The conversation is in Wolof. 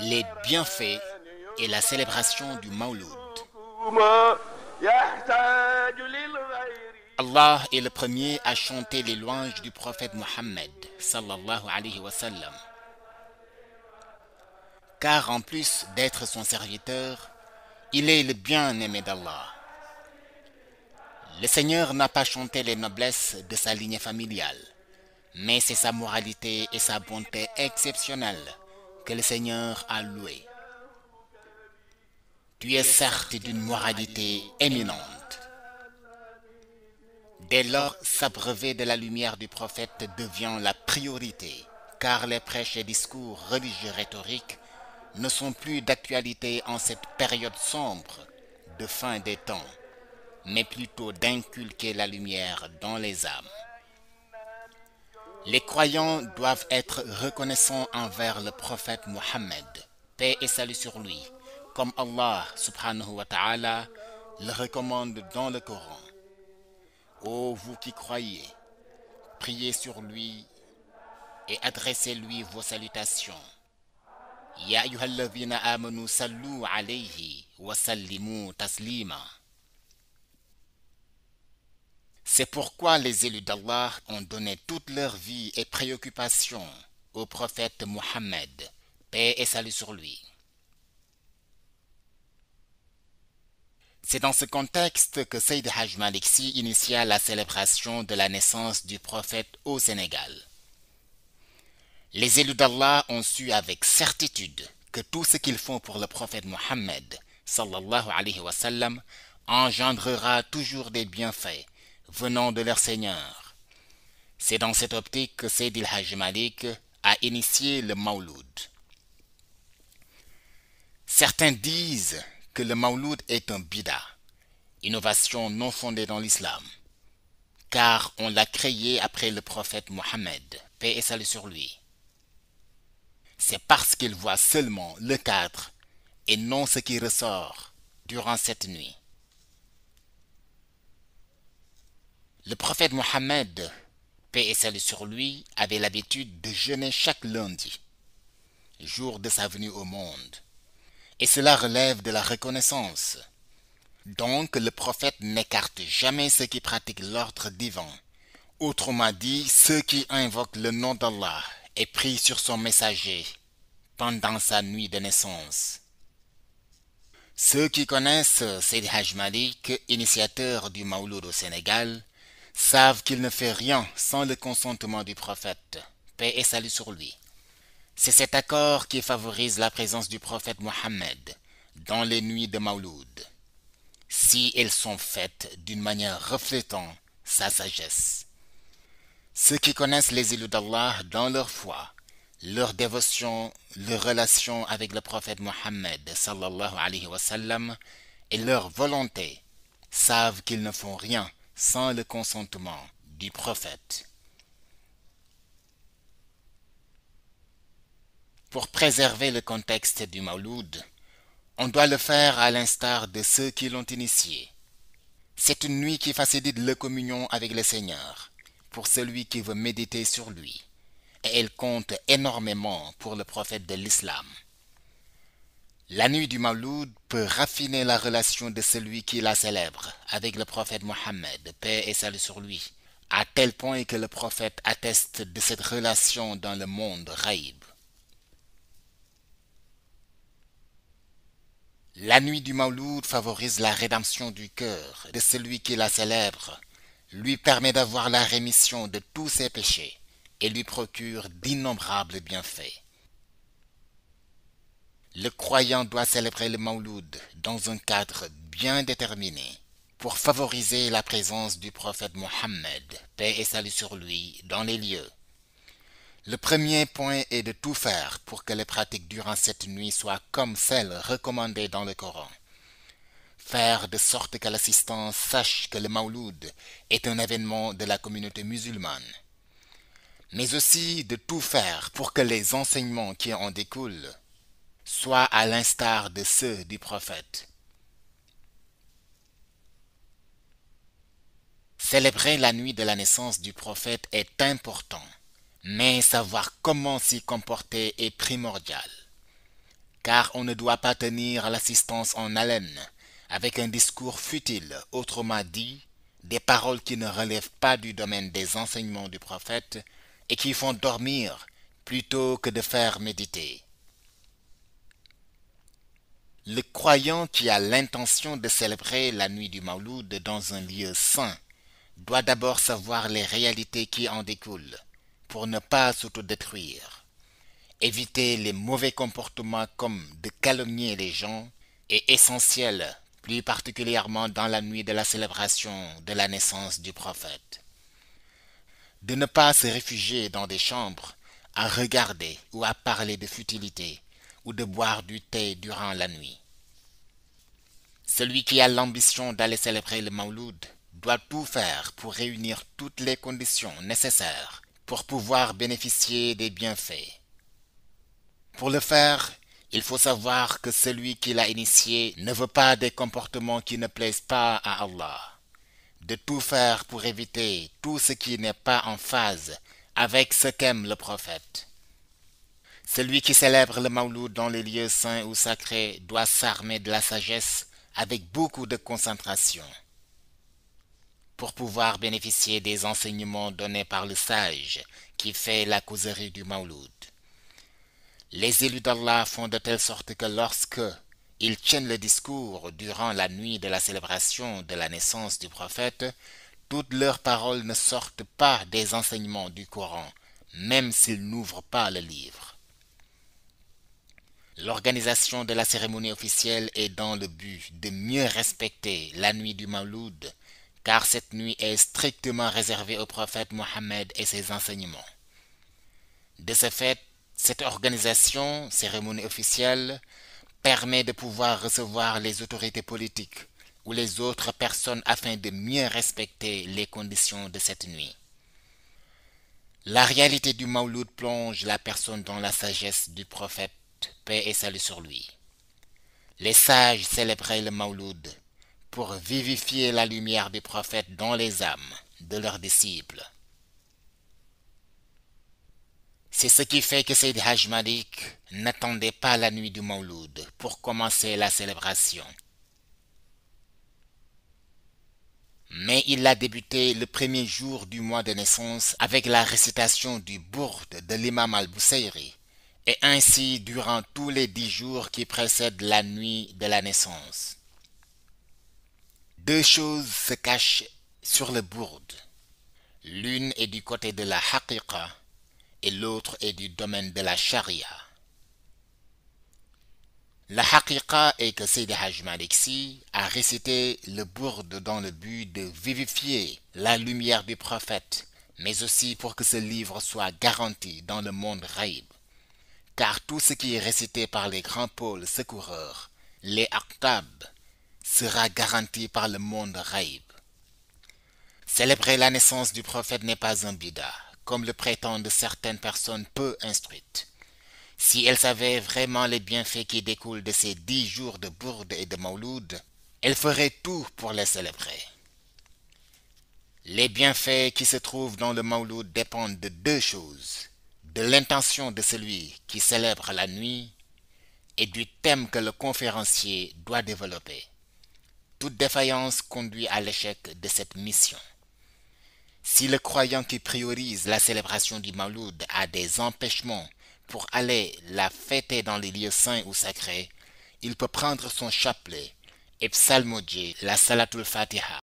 Les bienfaits et la célébration du Mawlud. Allah est le premier à chanter les louanges du prophète Mohammed sallallahu alayhi wa sallam. Car en plus d'être son serviteur, il est le bien-aimé d'Allah. Le Seigneur n'a pas chanté les noblesses de sa lignée familiale, mais c'est sa moralité et sa bonté exceptionnelle que le Seigneur a loué. Tu es certes d'une moralité éminente. Dès lors, s'abreuver de la lumière du prophète devient la priorité, car les prêches et discours religieux rhétoriques ne sont plus d'actualité en cette période sombre de fin des temps, mais plutôt d'inculquer la lumière dans les âmes. Les croyants doivent être reconnaissants envers le prophète Mohammed, paix et salut sur lui, comme Allah subhanahu wa ta'ala le recommande dans le Coran. Ô vous qui croyez, priez sur lui et adressez-lui vos salutations. Ya ayyuhalladhina amanu sallu alayhi wa sallimu taslima. C'est pourquoi les élus d'Allah ont donné toute leur vie et préoccupation au prophète Mohammed, paix et salut sur lui. C'est dans ce contexte que Seyd Haj Malik Sy initia la célébration de la naissance du prophète au Sénégal. Les élus d'Allah ont su avec certitude que tout ce qu'ils font pour le prophète Mohammed sallallahu alayhi wa sallam engendrera toujours des bienfaits venant de leur Seigneur. C'est dans cette optique que Seyd Haj Malik a initié le Mawlud. Certains disent que le Mawlud est un bid'a, innovation non fondée dans l'islam, car on l'a créé après le prophète Mohammed, paix et salut sur lui. C'est parce qu'il voit seulement le cadre et non ce qui ressort durant cette nuit. Le prophète Mohammed, paix et salut sur lui, avait l'habitude de jeûner chaque lundi, jour de sa venue au monde. Et cela relève de la reconnaissance. Donc le prophète n'écarte jamais ceux qui pratiquent l'ordre divin. Autrement dit, ceux qui invoquent le nom d'Allah et prient sur son messager pendant sa nuit de naissance. Ceux qui connaissent Seyd Haj Malik, initiateur du Mawlud au Sénégal, savent qu'il ne fait rien sans le consentement du prophète, paix et salut sur lui. C'est cet accord qui favorise la présence du prophète Mohammed dans les nuits de Mawlud, si elles sont faites d'une manière reflétant sa sagesse. Ceux qui connaissent les élus d'Allah dans leur foi, leur dévotion, leur relation avec le prophète Mohammed sallallahu alayhi wa sallam et leur volonté savent qu'ils ne font rien sans le consentement du prophète. Pour préserver le contexte du Mawlud, on doit le faire à l'instar de ceux qui l'ont initié. C'est une nuit qui facilite la communion avec le Seigneur pour celui qui veut méditer sur lui, et elle compte énormément pour le prophète de l'islam. La nuit du Mawlud peut raffiner la relation de celui qui la célèbre avec le prophète Mohammed, paix et salut sur lui, à tel point que le prophète atteste de cette relation dans le monde ghaïb. La nuit du Mawlud favorise la rédemption du cœur de celui qui la célèbre, lui permet d'avoir la rémission de tous ses péchés et lui procure d'innombrables bienfaits. Le croyant doit célébrer le Mawlud dans un cadre bien déterminé pour favoriser la présence du prophète Mohammed, paix et salut sur lui, dans les lieux. Le premier point est de tout faire pour que les pratiques durant cette nuit soient comme celles recommandées dans le Coran. Faire de sorte que l'assistant sache que le Mawlud est un événement de la communauté musulmane. Mais aussi de tout faire pour que les enseignements qui en découlent soient à l'instar de ceux du prophète. Célébrer la nuit de la naissance du prophète est important, mais savoir comment s'y comporter est primordial, car on ne doit pas tenir l'assistance en haleine avec un discours futile, autrement dit, des paroles qui ne relèvent pas du domaine des enseignements du prophète et qui font dormir plutôt que de faire méditer. Le croyant qui a l'intention de célébrer la nuit du Mawlud dans un lieu saint doit d'abord savoir les réalités qui en découlent pour ne pas s'autodétruire. Éviter les mauvais comportements comme de calomnier les gens est essentiel, plus particulièrement dans la nuit de la célébration de la naissance du prophète. De ne pas se réfugier dans des chambres à regarder ou à parler de futilité ou de boire du thé durant la nuit. Celui qui a l'ambition d'aller célébrer le Mawlud doit tout faire pour réunir toutes les conditions nécessaires pour pouvoir bénéficier des bienfaits. Pour le faire, il faut savoir que celui qui l'a initié ne veut pas des comportements qui ne plaisent pas à Allah. De tout faire pour éviter tout ce qui n'est pas en phase avec ce qu'aime le prophète. Celui qui célèbre le Mawlud dans les lieux saints ou sacrés doit s'armer de la sagesse avec beaucoup de concentration pour pouvoir bénéficier des enseignements donnés par le sage qui fait la causerie du Mawlud. Les élus d'Allah font de telle sorte que lorsque ils tiennent le discours durant la nuit de la célébration de la naissance du prophète, toutes leurs paroles ne sortent pas des enseignements du Coran, même s'ils n'ouvrent pas le livre. L'organisation de la cérémonie officielle est dans le but de mieux respecter la nuit du Mawlud, car cette nuit est strictement réservée au prophète Mohammed et ses enseignements. De ce fait, cette organisation, cérémonie officielle, permet de pouvoir recevoir les autorités politiques ou les autres personnes afin de mieux respecter les conditions de cette nuit. La réalité du Mawlud plonge la personne dans la sagesse du prophète, paix et salut sur lui. Les sages célébraient le Mawlud pour vivifier la lumière du prophète dans les âmes de leurs disciples. C'est ce qui fait que Seydi Hajj Malik n'attendait pas la nuit du Mawlud pour commencer la célébration. Mais il l'a débuté le premier jour du mois de naissance avec la récitation du Bourde de l'imam al-Busayri, et ainsi durant tous les 10 jours qui précèdent la nuit de la naissance. Deux choses se cachent sur le Bourde. L'une est du côté de la Haqiqa et l'autre est du domaine de la Sharia. La Haqiqa est que Seydi Hajj Malik Sy a récité le Bourde dans le but de vivifier la lumière du prophète, mais aussi pour que ce livre soit garanti dans le monde Ghaib. Car tout ce qui est récité par les grands pôles secoureurs, les Aqtab, sera garanti par le monde Ghaib. Célébrer la naissance du prophète n'est pas un bida, comme le prétendent certaines personnes peu instruites. Si elles savaient vraiment les bienfaits qui découlent de ces 10 jours de Bourde et de Mawlud, elles feraient tout pour les célébrer. Les bienfaits qui se trouvent dans le Mawlud dépendent de deux choses, de l'intention de celui qui célèbre la nuit et du thème que le conférencier doit développer. Toute défaillance conduit à l'échec de cette mission. Si le croyant qui priorise la célébration du Mawlud a des empêchements pour aller la fêter dans les lieux saints ou sacrés, il peut prendre son chapelet et psalmodier la Salatul Fatiha.